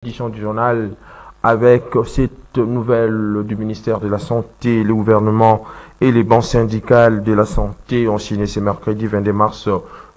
Édition du journal avec cette nouvelle du ministère de la Santé, le gouvernement et les banques syndicales de la santé ont signé ce mercredi 22 mars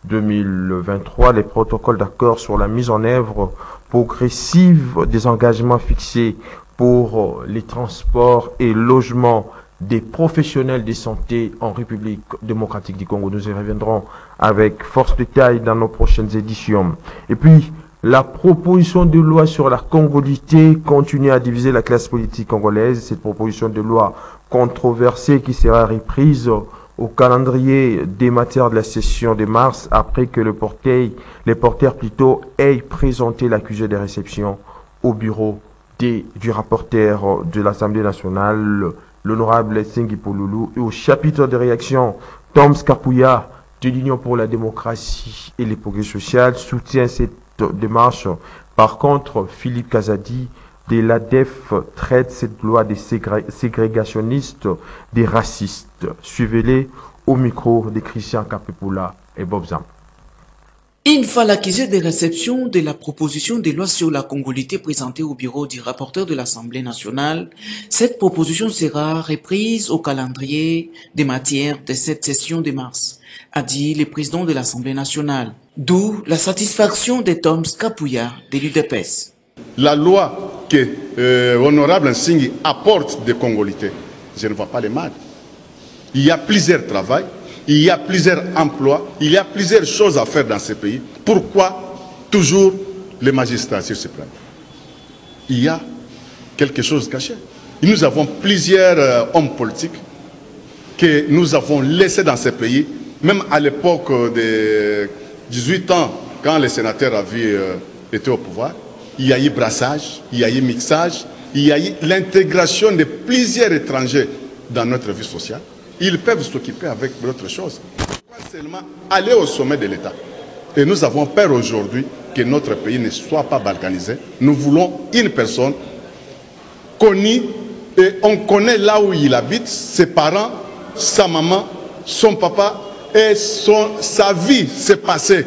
2023 les protocoles d'accord sur la mise en œuvre progressive des engagements fixés pour les transports et logements des professionnels de santé en République démocratique du Congo. Nous y reviendrons avec force détail dans nos prochaines éditions. Et puis, la proposition de loi sur la congolité continue à diviser la classe politique congolaise. Cette proposition de loi controversée qui sera reprise au calendrier des matières de la session de mars après que les porteurs plutôt aient présenté l'accusé de réception au bureau du rapporteur de l'Assemblée nationale, l'honorable Sengi Pouloulou, et au chapitre de réaction, Tom Skapouya de l'Union pour la démocratie et les progrès sociaux soutient cette démarche. Par contre, Philippe Kazadi de l'ADEF traite cette loi des ségrégationnistes, des racistes. Suivez-les au micro de Christian Kapepula et Bob Zam. Une fois l'accusé de réception de la proposition de loi sur la congolité présentée au bureau du rapporteur de l'Assemblée nationale, cette proposition sera reprise au calendrier des matières de cette session de mars, a dit le président de l'Assemblée nationale. D'où la satisfaction de Tom Skapouya de l'UDPS. La loi que l'honorable Nsingi apporte de congolité, je ne vois pas les mal. Il y a plusieurs travaux. Il y a plusieurs emplois, il y a plusieurs choses à faire dans ce pays. Pourquoi toujours les magistrats sur ce plan? Il y a quelque chose caché. Nous avons plusieurs hommes politiques que nous avons laissés dans ce pays, même à l'époque de 18 ans, quand les sénateurs avaient été au pouvoir. Il y a eu brassage, il y a eu mixage, il y a eu l'intégration de plusieurs étrangers dans notre vie sociale. Ils peuvent s'occuper avec d'autres choses. Pourquoi seulement aller au sommet de l'État? Et nous avons peur aujourd'hui que notre pays ne soit pas balkanisé. Nous voulons une personne connue et on connaît là où il habite, ses parents, sa maman, son papa et sa vie s'est passée.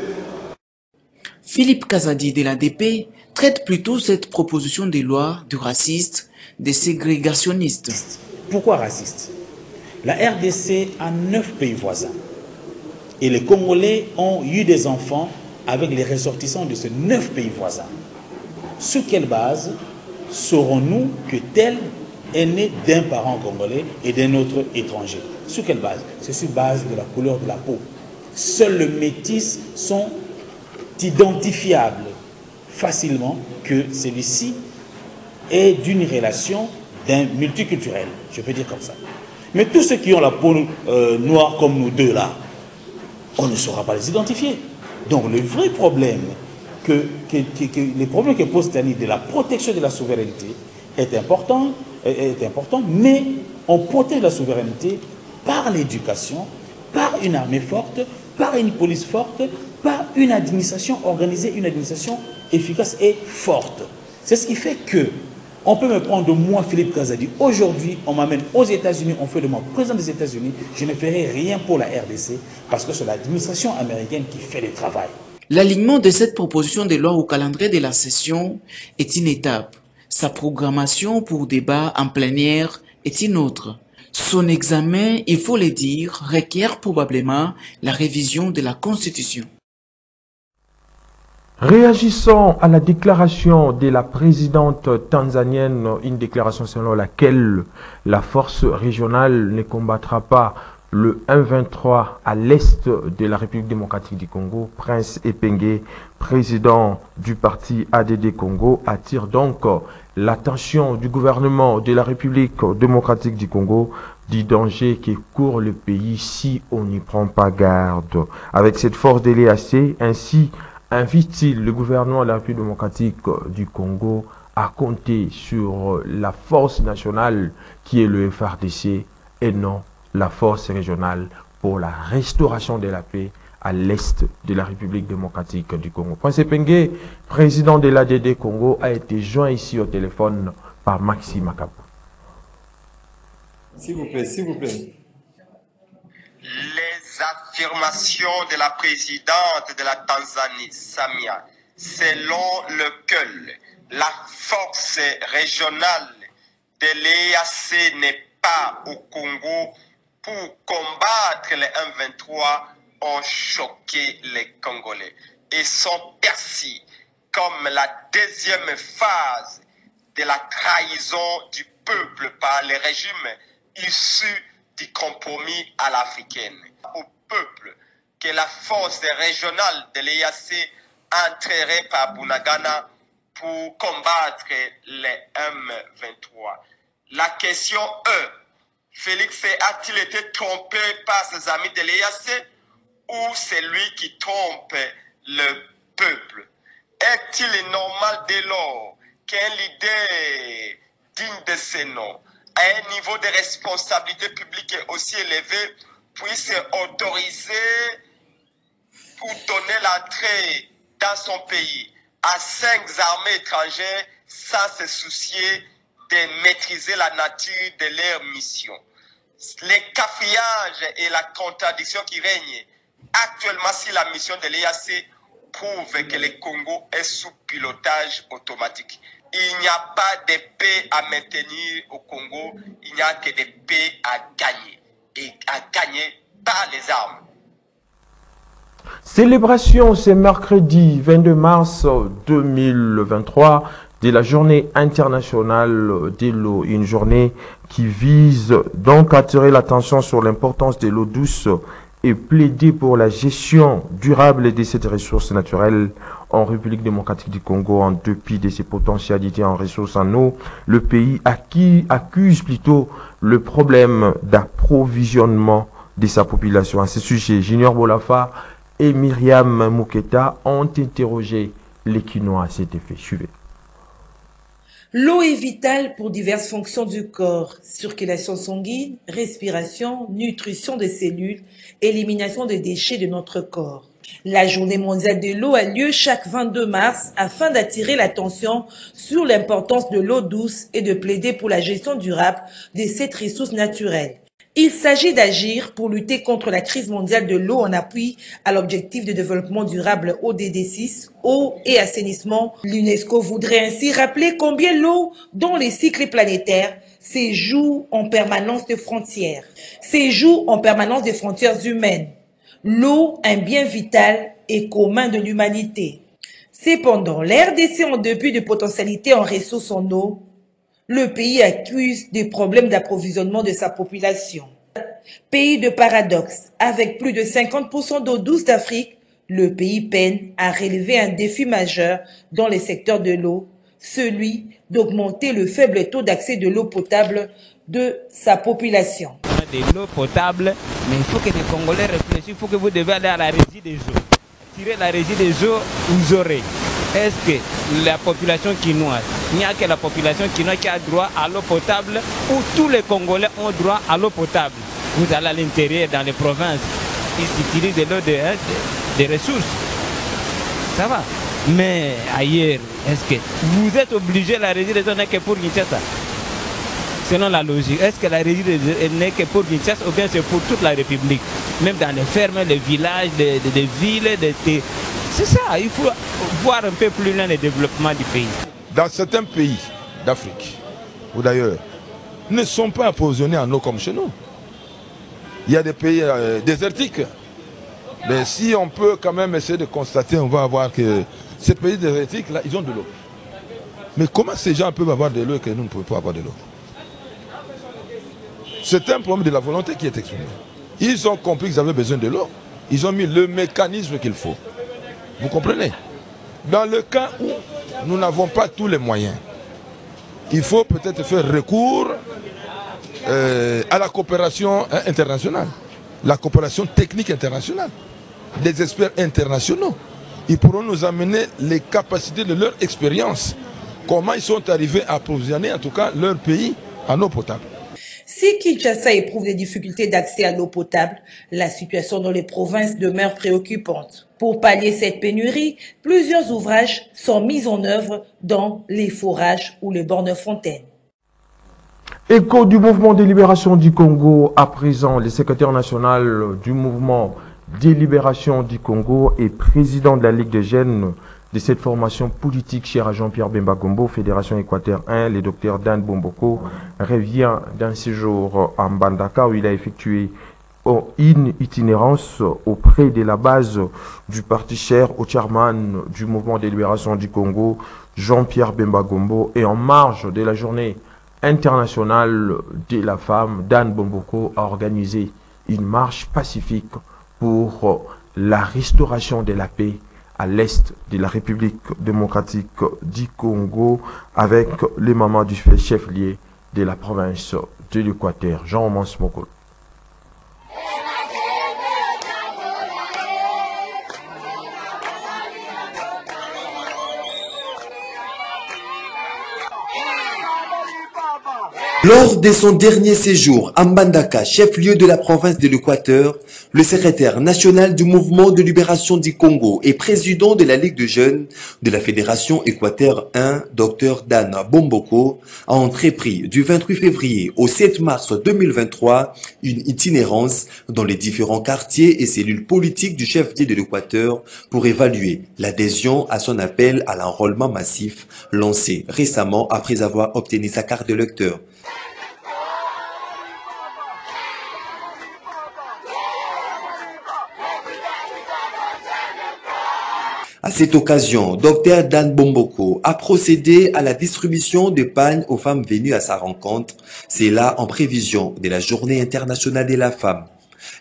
Philippe Kazadi de l'ADP traite plutôt cette proposition de loi de raciste, des ségrégationnistes. Pourquoi raciste? La RDC a 9 pays voisins. Et les Congolais ont eu des enfants avec les ressortissants de ces 9 pays voisins. Sur quelle base saurons-nous que tel est né d'un parent congolais et d'un autre étranger? Sur quelle base? C'est sur base de la couleur de la peau. Seuls les métis sont identifiables facilement que celui-ci est d'une relation d'un multiculturel. Je peux dire comme ça. Mais tous ceux qui ont la peau noire comme nous deux là, on ne saura pas les identifier. Donc le vrai problème les problèmes que pose Tani de la protection de la souveraineté est important, mais on protège la souveraineté par l'éducation, par une armée forte, par une police forte, par une administration organisée, une administration efficace et forte. C'est ce qui fait que on peut me prendre de moi, Philippe Kazadi. Aujourd'hui, on m'amène aux États-Unis, on fait de moi président des États-Unis. Je ne ferai rien pour la RDC parce que c'est l'administration américaine qui fait le travail. L'alignement de cette proposition de loi au calendrier de la session est une étape. Sa programmation pour débat en plénière est une autre. Son examen, il faut le dire, requiert probablement la révision de la Constitution. Réagissant à la déclaration de la présidente tanzanienne, une déclaration selon laquelle la force régionale ne combattra pas le 1-23 à l'est de la République démocratique du Congo, Prince Epenge, président du parti ADD Congo, attire donc l'attention du gouvernement de la République démocratique du Congo du danger qui court le pays si on n'y prend pas garde. Avec cette force de l'EAC, ainsi invite-t-il le gouvernement de la République démocratique du Congo à compter sur la force nationale qui est le FARDC et non la force régionale pour la restauration de la paix à l'est de la République démocratique du Congo. Prince Epenge, président de l'ADD Congo, a été joint ici au téléphone par Maxime Makabou. S'il vous plaît, s'il vous plaît. Les affirmations de la présidente de la Tanzanie, Samia, selon lequel la force régionale de l'EAC n'est pas au Congo pour combattre les M23 ont choqué les Congolais et sont perçus comme la deuxième phase de la trahison du peuple par les régimes issus du compromis à l'africaine. Au peuple que la force régionale de l'EAC entrerait par Bunagana pour combattre les M23. La question est, Félix a-t-il été trompé par ses amis de l'EAC ou c'est lui qui trompe le peuple? Est-il normal dès lors qu'un leader digne de ce nom, à un niveau de responsabilité publique aussi élevé, puisse autoriser pour donner l'entrée dans son pays à 5 armées étrangères sans se soucier de maîtriser la nature de leur mission? Les cafouillages et la contradiction qui règnent actuellement sur la mission de l'EAC prouvent que le Congo est sous pilotage automatique. Il n'y a pas de paix à maintenir au Congo, il n'y a que des paix à gagner, et à gagner par les armes. Célébration ce mercredi 22 mars 2023 de la journée internationale de l'eau, une journée qui vise donc à attirer l'attention sur l'importance de l'eau douce et plaider pour la gestion durable de cette ressource naturelle en République démocratique du Congo. En dépit de ses potentialités en ressources en eau, le pays accuse plutôt le problème d'approvisionnement de sa population. À ce sujet, Junior Bolafa et Myriam Mouketa ont interrogé les Quinois à cet effet. Suivez. L'eau est vitale pour diverses fonctions du corps, circulation sanguine, respiration, nutrition des cellules, élimination des déchets de notre corps. La journée mondiale de l'eau a lieu chaque 22 mars afin d'attirer l'attention sur l'importance de l'eau douce et de plaider pour la gestion durable de cette ressource naturelle. Il s'agit d'agir pour lutter contre la crise mondiale de l'eau en appui à l'objectif de développement durable ODD 6, eau et assainissement. L'UNESCO voudrait ainsi rappeler combien l'eau, dans les cycles planétaires, séjoue en permanence de frontières. Séjoue en permanence des frontières humaines. L'eau, un bien vital et commun de l'humanité. Cependant, la RDC, en dépit de potentialités en ressources en eau, le pays accuse des problèmes d'approvisionnement de sa population. Pays de paradoxe, avec plus de 50% d'eau douce d'Afrique, le pays peine à relever un défi majeur dans les secteurs de l'eau, celui d'augmenter le faible taux d'accès de l'eau potable de sa population. De l'eau potable, mais il faut que les Congolais réfléchissent, il faut que vous devez aller à la régie des eaux. Tirer la régie des eaux, vous aurez. Est-ce que la population quinoise, il n'y a que la population quinoise qui a droit à l'eau potable ou tous les Congolais ont droit à l'eau potable? Vous allez à l'intérieur, dans les provinces, ils utilisent de l'eau des ressources. Ça va. Mais ailleurs, est-ce que vous êtes obligé, la régie des eaux n'est que pour Kinshasa? Selon la logique, est-ce que la régie des eaux n'est que pour Kinshasa ou bien c'est pour toute la République? Même dans les fermes, les villages, les villes, c'est ça, il faut voir un peu plus loin le développement du pays. Dans certains pays d'Afrique, ou d'ailleurs, ne sont pas approvisionnés en eau comme chez nous. Il y a des pays désertiques. Mais si on peut quand même essayer de constater, on va voir que ces pays désertiques, là, ils ont de l'eau. Mais comment ces gens peuvent avoir de l'eau et que nous ne pouvons pas avoir de l'eau? C'est un problème de la volonté qui est exprimé. Ils ont compris qu'ils avaient besoin de l'eau. Ils ont mis le mécanisme qu'il faut. Vous comprenez? Dans le cas où nous n'avons pas tous les moyens, il faut peut-être faire recours à la coopération internationale, la coopération technique internationale, des experts internationaux. Ils pourront nous amener les capacités de leur expérience, comment ils sont arrivés à approvisionner en tout cas leur pays en eau potable. Si Kinshasa éprouve des difficultés d'accès à l'eau potable, la situation dans les provinces demeure préoccupante. Pour pallier cette pénurie, plusieurs ouvrages sont mis en œuvre dans les forages ou les bornes fontaines. Écho du mouvement de libération du Congo, à présent, le secrétaire national du mouvement de libération du Congo et président de la Ligue des jeunes de cette formation politique chère à Jean-Pierre Bemba Gombo, Fédération Équateur 1, le docteur Dan Bomboko, revient d'un séjour en Mbandaka où il a effectué une itinérance auprès de la base du parti cher au chairman du mouvement de libération du Congo, Jean-Pierre Bemba Gombo, et en marge de la journée internationale de la femme, Dan Bomboko a organisé une marche pacifique pour la restauration de la paix à l'est de la République démocratique du Congo avec les mamans du chef-lieu de la province de l'Équateur, Jean-Romain Smokol. Lors de son dernier séjour à Mbandaka, chef-lieu de la province de l'Équateur, le secrétaire national du mouvement de libération du Congo et président de la Ligue de jeunes de la Fédération Équateur 1, Dr Dan Bomboko, a entrepris du 28 février au 7 mars 2023 une itinérance dans les différents quartiers et cellules politiques du chef-lieu de l'Équateur pour évaluer l'adhésion à son appel à l'enrôlement massif lancé récemment après avoir obtenu sa carte d'électeur. À cette occasion, Dr Dan Bomboko a procédé à la distribution de pagnes aux femmes venues à sa rencontre, c'est là en prévision de la Journée internationale de la femme.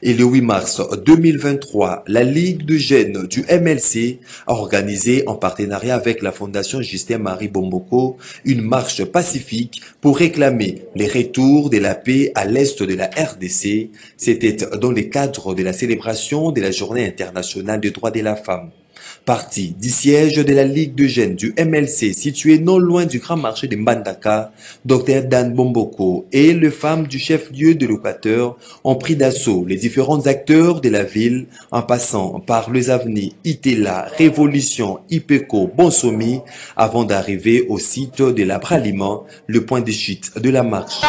Et le 8 mars 2023, la Ligue de jeunes du MLC a organisé en partenariat avec la Fondation Justin-Marie Bomboko une marche pacifique pour réclamer les retours de la paix à l'est de la RDC. C'était dans le cadre de la célébration de la Journée internationale des droits de la femme. Parti du siège de la Ligue de jeunes du MLC situé non loin du grand marché de Mbandaka, Dr Dan Bomboko et les femmes du chef-lieu de l'Équateur ont pris d'assaut les différents acteurs de la ville en passant par les avenues Itela, Révolution, Ipeco, Bonsomi avant d'arriver au site de la Braliment, le point de chute de la marche.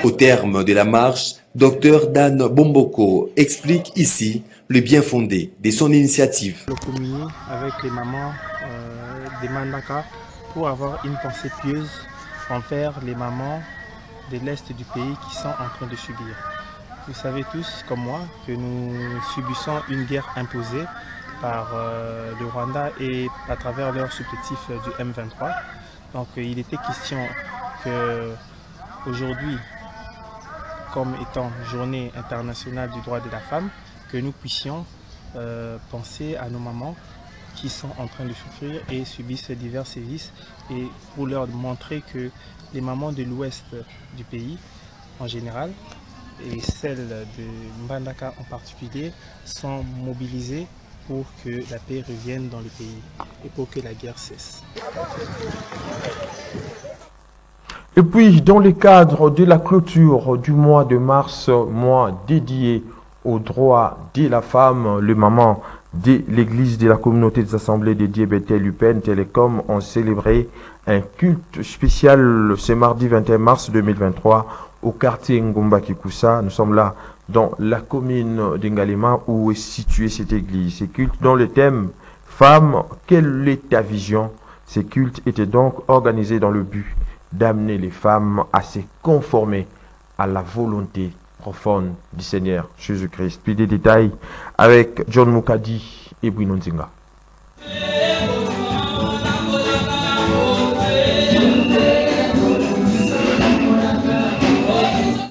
Au terme de la marche, Dr Dan Bomboko explique ici le bien fondé de son initiative. Le communier avec les mamans des Mbandaka pour avoir une pensée pieuse envers les mamans de l'Est du pays qui sont en train de subir. Vous savez tous, comme moi, que nous subissons une guerre imposée par le Rwanda et à travers leur supplétif du M23. Donc il était question que aujourd'hui, comme étant journée internationale du droit de la femme, que nous puissions penser à nos mamans qui sont en train de souffrir et subissent divers sévices et pour leur montrer que les mamans de l'ouest du pays en général et celles de Mbandaka en particulier sont mobilisées pour que la paix revienne dans le pays et pour que la guerre cesse. Et puis, dans le cadre de la clôture du mois de mars, mois dédié aux droits de la femme, les mamans de l'église de la communauté des assemblées dédiées Bethel UPN Télécom ont célébré un culte spécial ce mardi 21 mars 2023 au quartier Ngomba Kikusa. Nous sommes là dans la commune d'Ngalema où est située cette église. Ce culte dans le thème « Femme, quelle est ta vision ?» Ces cultes étaient donc organisés dans le but d'amener les femmes à se conformer à la volonté profonde du Seigneur Jésus-Christ. Puis des détails avec John Mukadi et Bruno Nzinga.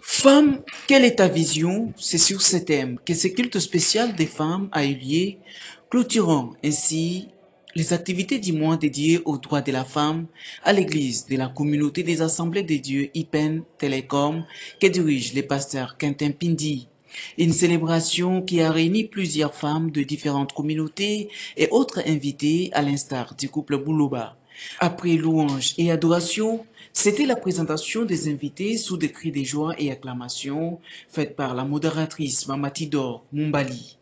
Femme, quelle est ta vision? C'est sur ce thème que ce culte spécial des femmes a eu lieu, clôturant ainsi les activités du mois dédiées aux droits de la femme à l'église de la communauté des assemblées de Dieu IPEN Télécom que dirige le pasteur Quentin Pindi. Une célébration qui a réuni plusieurs femmes de différentes communautés et autres invités à l'instar du couple Boulouba. Après louange et adoration, c'était la présentation des invités sous des cris de joie et acclamations faites par la modératrice Mamatidor Mumbali.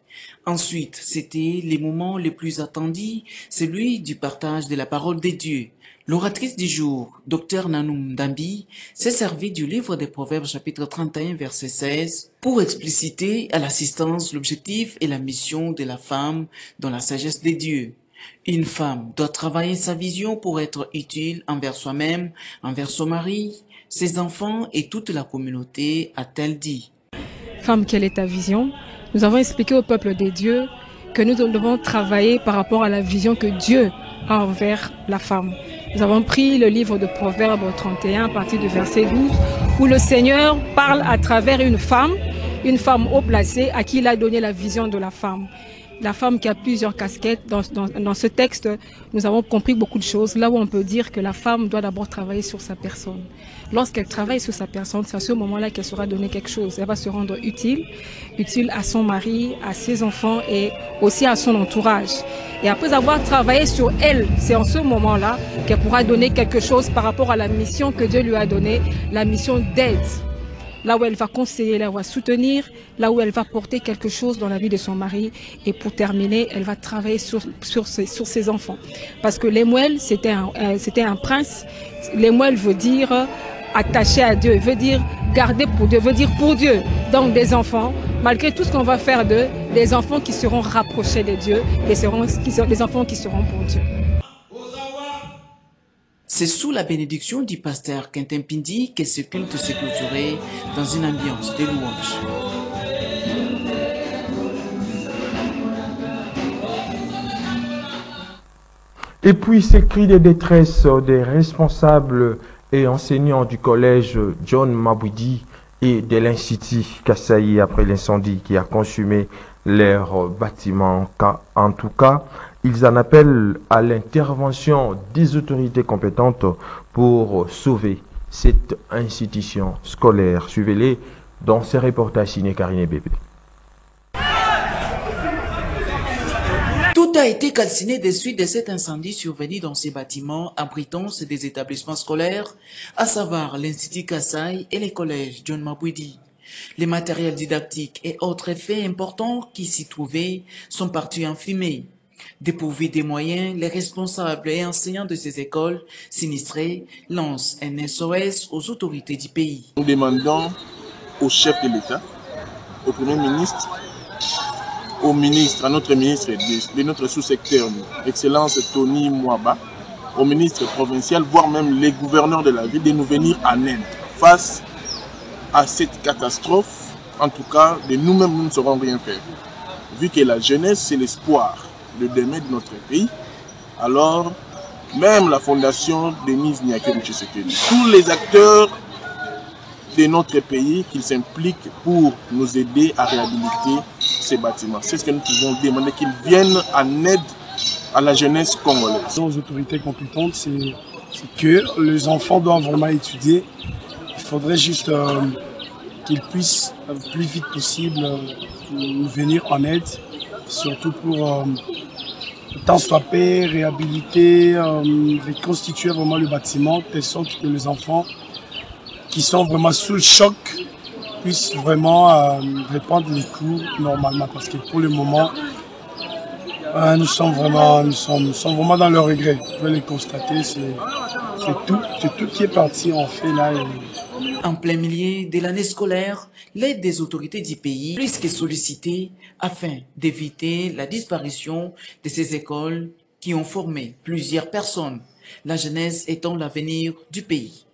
Ensuite, c'était les moments les plus attendus, celui du partage de la parole de Dieu. L'oratrice du jour, Dr Nanoum Dambi, s'est servie du livre des Proverbes chapitre 31 verset 16 pour expliciter à l'assistance l'objectif et la mission de la femme dans la sagesse de Dieu. Une femme doit travailler sa vision pour être utile envers soi-même, envers son mari, ses enfants et toute la communauté, a-t-elle dit. Femme, quelle est ta vision? Nous avons expliqué au peuple des dieux que nous devons travailler par rapport à la vision que Dieu a envers la femme. Nous avons pris le livre de Proverbes 31 à partir du verset 12 où le Seigneur parle à travers une femme haut placée à qui il a donné la vision de la femme. La femme qui a plusieurs casquettes. Dans ce texte, nous avons compris beaucoup de choses. Là où on peut dire que la femme doit d'abord travailler sur sa personne. Lorsqu'elle travaille sur sa personne, c'est à ce moment-là qu'elle sera donnée quelque chose. Elle va se rendre utile à son mari, à ses enfants et aussi à son entourage. Et après avoir travaillé sur elle, c'est en ce moment-là qu'elle pourra donner quelque chose par rapport à la mission que Dieu lui a donnée, la mission d'aide. Là où elle va conseiller, là où elle va soutenir, là où elle va porter quelque chose dans la vie de son mari. Et pour terminer, elle va travailler sur ses enfants. Parce que Lemuel, c'était un prince. Lemuel veut dire attaché à Dieu, veut dire garder pour Dieu, veut dire pour Dieu. Donc des enfants, malgré tout ce qu'on va faire d'eux, des enfants qui seront rapprochés de Dieu, des enfants qui seront pour Dieu. C'est sous la bénédiction du pasteur Quentin Pindi que ce culte s'est clôturé dans une ambiance de louange. Et puis ces cris de détresse des responsables et enseignants du collège John Mabwidi et de l'Institut Kassaï après l'incendie qui a consumé leur bâtiment. En tout cas, ils en appellent à l'intervention des autorités compétentes pour sauver cette institution scolaire. Suivez-les dans ces reportages signés Karine Bébé. Tout a été calciné des suites de cet incendie survenu dans ces bâtiments abritant des établissements scolaires, à savoir l'Institut Kassaï et les collèges John Mabwidi. Les matériels didactiques et autres effets importants qui s'y trouvaient sont partis en fumée. Dépourvus des moyens, les responsables et enseignants de ces écoles sinistrées lancent un SOS aux autorités du pays. Nous demandons au chef de l'État, au Premier ministre, à notre ministre de notre sous-secteur, Excellence Tony Mwaba, au ministre provincial, voire même les gouverneurs de la ville, de nous venir en aide face à cette catastrophe. En tout cas, de nous-mêmes, nous ne saurons rien faire. Vu que la jeunesse, c'est l'espoir de demain de notre pays, alors même la fondation Denise Nyakeru Tshisekedi, tous les acteurs de notre pays qui s'impliquent pour nous aider à réhabiliter ces bâtiments. C'est ce que nous pouvons demander, qu'ils viennent en aide à la jeunesse congolaise. Aux autorités compétentes, c'est que les enfants doivent vraiment étudier. Il faudrait juste qu'ils puissent le plus vite possible nous venir en aide, surtout pour tant soit paix, réhabiliter, reconstituer vraiment le bâtiment, de sorte que les enfants qui sont vraiment sous le choc puissent vraiment reprendre les cours normalement. Parce que pour le moment, nous sommes vraiment dans le regret. Vous pouvez le constater, c'est tout qui est parti en fait là. En plein milieu de l'année scolaire, l'aide des autorités du pays plus que sollicitée afin d'éviter la disparition de ces écoles qui ont formé plusieurs personnes, la jeunesse étant l'avenir du pays.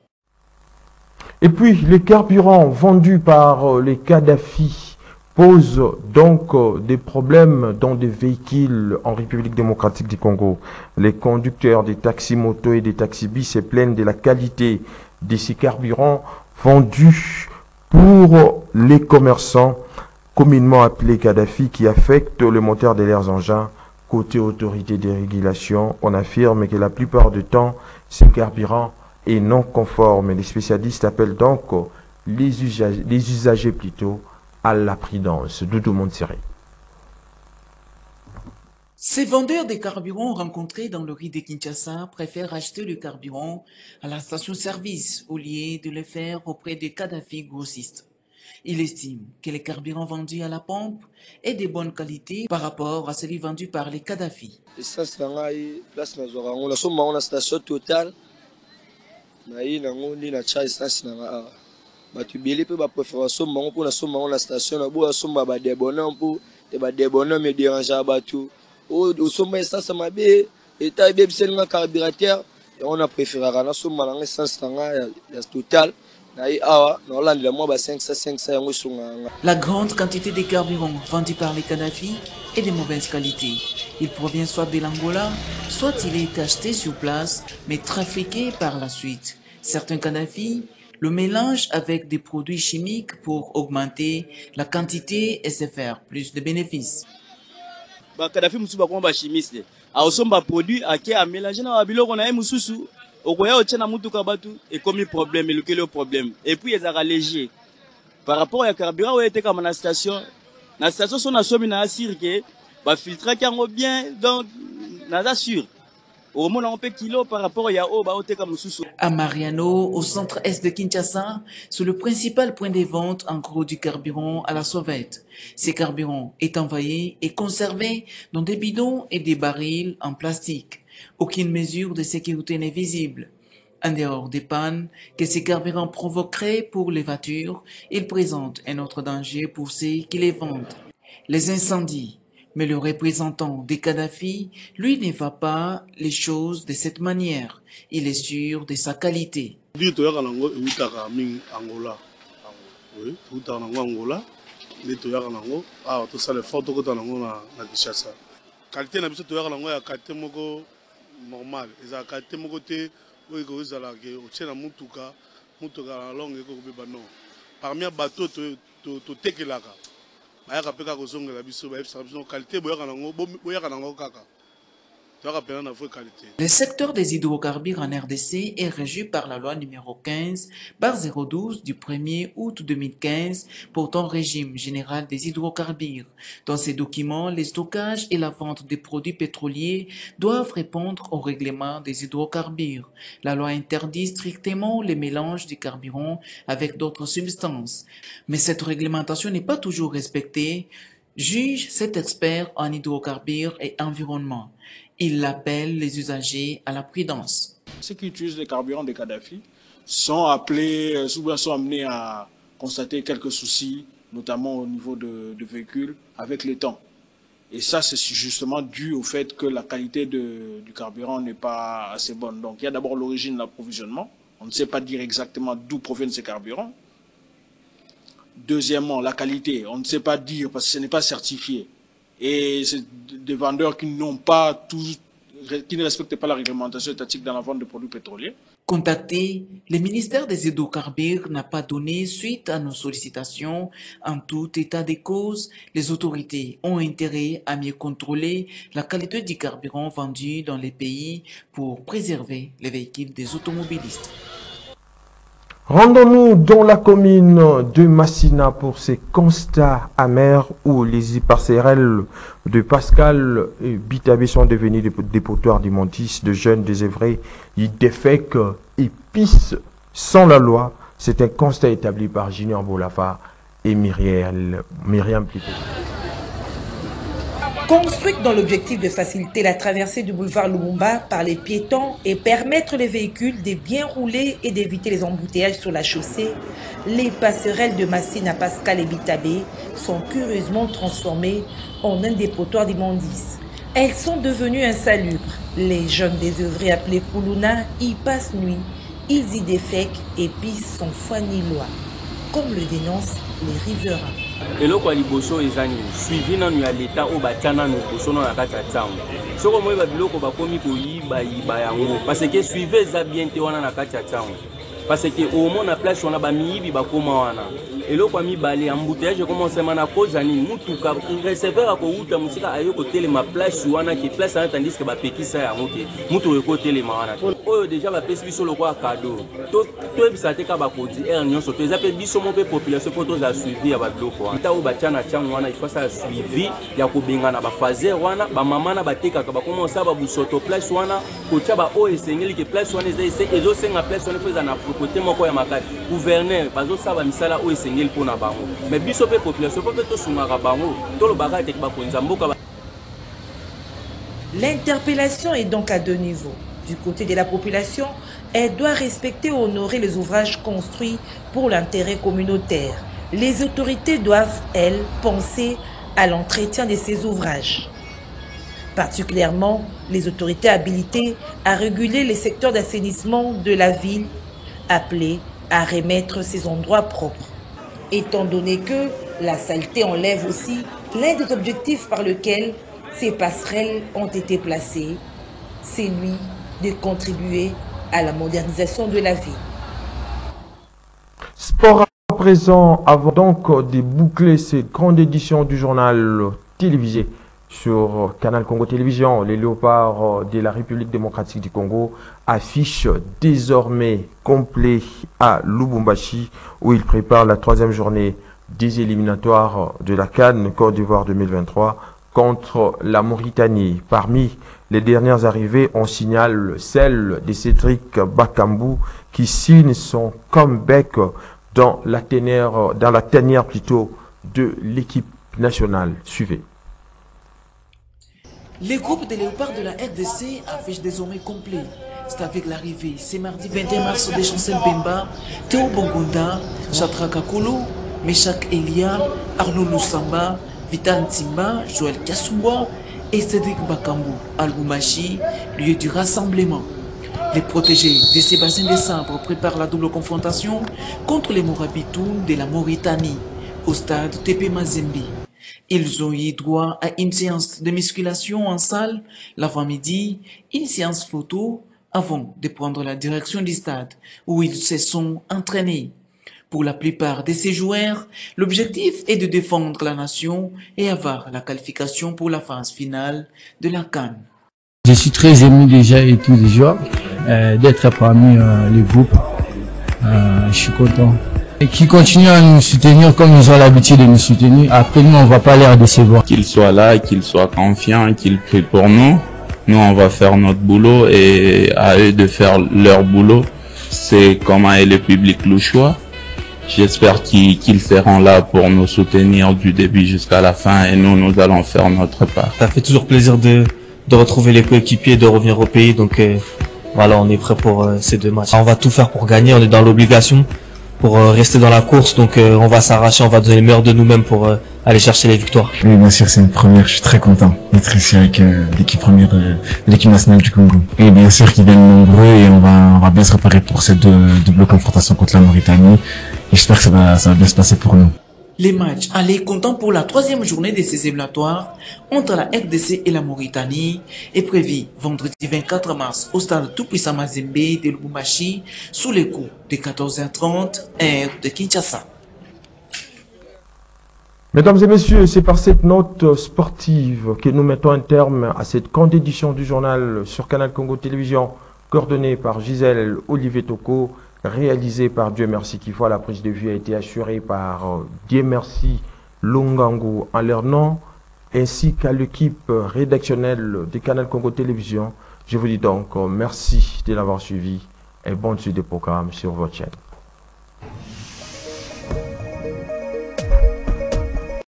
Et puis, les carburants vendus par les Kadhafi posent donc des problèmes dans des véhicules en République démocratique du Congo. Les conducteurs des taxis-motos et des taxis-bis se plaignent de la qualité de ces carburants vendus pour les commerçants, communément appelés Kadhafi, qui affectent le moteur de leurs engins. Côté autorité de régulation, on affirme que la plupart du temps, ces carburants est non conforme. Les spécialistes appellent donc les usagers plutôt à la prudence. Doudou Montsiré. Ces vendeurs de carburant rencontrés dans le riz de Kinshasa préfèrent acheter le carburant à la station-service au lieu de le faire auprès des Kadhafi grossistes. Il estime que les carburants vendus à la pompe est de bonne qualité par rapport à celui vendu par les Kadhafi. Essence place na somba on a station Total na nango ni na cha essence na batu beli pe ba préférence somba on pour na somba on a station na bo somba ba débonant pour ba débonant me déranger batu au somba essence mabe eta be bisenga carburateur et on a préféré na somba na essence na Total. La grande quantité de carburant vendu par les Kadhafi est de mauvaise qualité. Il provient soit de l'Angola, soit il est acheté sur place, mais trafiqué par la suite. Certains Kadhafi le mélangent avec des produits chimiques pour augmenter la quantité et se faire plus de bénéfices. Kadhafi musuba kwa ba chimiste. Aosomba produit ake a mélanger na biloko na mususu. Okoya otena mutuka batu et comme problème le problème et puis ils ont léger par rapport à carburant où était comme na station son asomi na assure que ba filtrer kango bien donc na assure au moins on peut kilo par rapport ya o ba oteka mususu. À Mariano, au centre-est de Kinshasa, c'est le principal point de vente en gros du carburant à la sauvette. Ces carburants est envoyé et conservé dans des bidons et des barils en plastique. Aucune mesure de sécurité n'est visible. En dehors des pannes que ces carburants provoqueraient pour les voitures, ils présentent un autre danger pour ceux qui les vendent. Les incendies. Mais le représentant des Kadhafi, lui, ne voit pas les choses de cette manière. Il est sûr de sa qualité. Normal, ils ont qualité mon côté où ils ont la guerre, au tien mutuka la longue et qu'on peut non. Parmi les bateaux, tu t'es là. Mais il y a pas de zone la biso, qualité Le secteur des hydrocarbures en RDC est régi par la loi numéro 15/012 du 1er août 2015 portant régime général des hydrocarbures. Dans ces documents, les stockages et la vente des produits pétroliers doivent répondre au règlement des hydrocarbures. La loi interdit strictement le mélange du carburant avec d'autres substances. Mais cette réglementation n'est pas toujours respectée, juge cet expert en hydrocarbures et environnement. Il appelle les usagers à la prudence. Ceux qui utilisent les carburants des Kadhafi sont appelés, souvent sont amenés à constater quelques soucis, notamment au niveau de véhicules, avec le temps. Et ça, c'est justement dû au fait que la qualité du carburant n'est pas assez bonne. Donc, il y a d'abord l'origine de l'approvisionnement. On ne sait pas dire exactement d'où proviennent ces carburants. Deuxièmement, la qualité. On ne sait pas dire parce que ce n'est pas certifié. Et c'est des vendeurs qui ne respectent pas la réglementation étatique dans la vente de produits pétroliers. Contacté, le ministère des hydrocarbures n'a pas donné suite à nos sollicitations. En tout état de cause, les autorités ont intérêt à mieux contrôler la qualité du carburant vendu dans les pays pour préserver les véhicules des automobilistes. Rendons-nous dans la commune de Massina pour ces constats amers où les passerelles de Pascal et Bitabe sont devenus des dépotoirs d'immondices, de jeunes désœuvrés, des faits et pissent sans la loi. C'est un constat établi par Junior Bolafa et Myriam plutôt. Construite dans l'objectif de faciliter la traversée du boulevard Lumumba par les piétons et permettre les véhicules de bien rouler et d'éviter les embouteillages sur la chaussée, les passerelles de Massina, Pascal et Bitabe sont curieusement transformées en un dépotoir d'immondices. Elles sont devenues insalubres. Les jeunes désœuvrés appelés Kuluna y passent nuit. Ils y défèquent et pissent sans foi ni loi, comme le dénoncent les riverains. eloko liboso ezani suivi nanu ya leta o batiana no boso na kati ya tsango soko moyeba biloko bakomi koyiba yango parce que suivi eza bien te wana na kati ya tsango parce que au moins na place wana bamiyibi bakoma wana eloko ya mibale ya embouteillage commencement na koza nini mutuka receveur akouta musika ayo kotelema place wana ke place wana tandis que bapekisa yango ke mutu ekotelema wana oyo déjà bapesi biso lokola cadeau toyebisa te kaka bakodi ere nyonso to eza mpe biso mo mpe population mpo tozala suivi ya babiloko wana ata oyo batia na ntiango wana ifo asala suivi ya kobengana bafaser wana bamama na batekaka bakoma osala babusoto place wana kotia baoyo esengeli ke place wana ezosenga place wana mpo eza na kote moko ya makasi gouverneur bazosala bamisala oyo esengeli mpo na bango mais biso mpe population mpo mpe tosungaka bango tolobaka ete bakonza mboka. L'interpellation est donc à deux niveaux. Du côté de la population, elle doit respecter et honorer les ouvrages construits pour l'intérêt communautaire. Les autorités doivent, elles, penser à l'entretien de ces ouvrages. Particulièrement, les autorités habilitées à réguler les secteurs d'assainissement de la ville, appelées à remettre ces endroits propres. Étant donné que la saleté enlève aussi l'un des objectifs par lesquels ces passerelles ont été placées, c'est lui de contribuer à la modernisation de la ville. Sport à présent, avant donc de boucler cette grande édition du journal télévisé sur Canal Congo Télévision, les Léopards de la République démocratique du Congo affichent désormais complet à Lubumbashi où ils préparent la 3e journée des éliminatoires de la CAN Côte d'Ivoire 2023 contre la Mauritanie. Parmi les dernières arrivées, on signale celle de Cédric Bakambu qui signe son comeback dans la tanière plutôt de l'équipe nationale. Suivez. Les groupes des léopards de la RDC affichent désormais complet. C'est avec l'arrivée, c'est mardi 21 mars de Chancel Bemba, Théo Bongonda, Chatra Kakolo, Meshak Elia, Arnaud Lusamba, Vital Ntimba, Joël Kasumba et Cédric Bakambu, Al-Boumachi, lieu du rassemblement. Les protégés de Sébastien Desabre préparent la double confrontation contre les Morabitoun de la Mauritanie au stade TP Mazembe. Ils ont eu droit à une séance de musculation en salle l'avant-midi, une séance photo avant de prendre la direction du stade où ils se sont entraînés. Pour la plupart de ces joueurs, l'objectif est de défendre la nation et avoir la qualification pour la phase finale de la CAN. Je suis très ému déjà et tous les joueurs d'être parmi le groupe. Je suis content. Et qui continuent à nous soutenir comme ils ont l'habitude de nous soutenir. Après nous, on ne va pas les décevoir. Qu'ils soient là, qu'ils soient confiants, qu'ils prient pour nous. Nous, on va faire notre boulot et à eux de faire leur boulot. C'est comment est le public louchois. J'espère qu'ils seront là pour nous soutenir du début jusqu'à la fin et nous allons faire notre part. Ça fait toujours plaisir de retrouver les coéquipiers, de revenir au pays. Donc voilà, on est prêt pour ces 2 matchs. On va tout faire pour gagner, on est dans l'obligation pour rester dans la course. Donc on va s'arracher, on va donner le meilleur de nous-mêmes pour aller chercher les victoires. Oui, bien sûr, c'est une première. Je suis très content d'être ici avec l'équipe première de l'équipe nationale du Congo. Et bien sûr qu'ils viennent nombreux et on va bien se préparer pour cette double confrontation contre la Mauritanie. Et j'espère que ça va bien se passer pour nous. Les matchs aller comptant pour la 3e journée de ces éliminatoires entre la RDC et la Mauritanie est prévu vendredi 24 mars au stade tout-puissant Mazembe de Lubumbashi sous les coups de 14h30 heure de Kinshasa. Mesdames et messieurs, c'est par cette note sportive que nous mettons un terme à cette grande édition du journal sur Canal Congo Télévision, coordonnée par Gisèle Olivier Toko, réalisée par Dieu Merci Kifwa. La prise de vue a été assurée par Dieu Merci Longango en leur nom, ainsi qu'à l'équipe rédactionnelle de Canal Congo Télévision. Je vous dis donc merci de l'avoir suivi et bonne suite des programmes sur votre chaîne.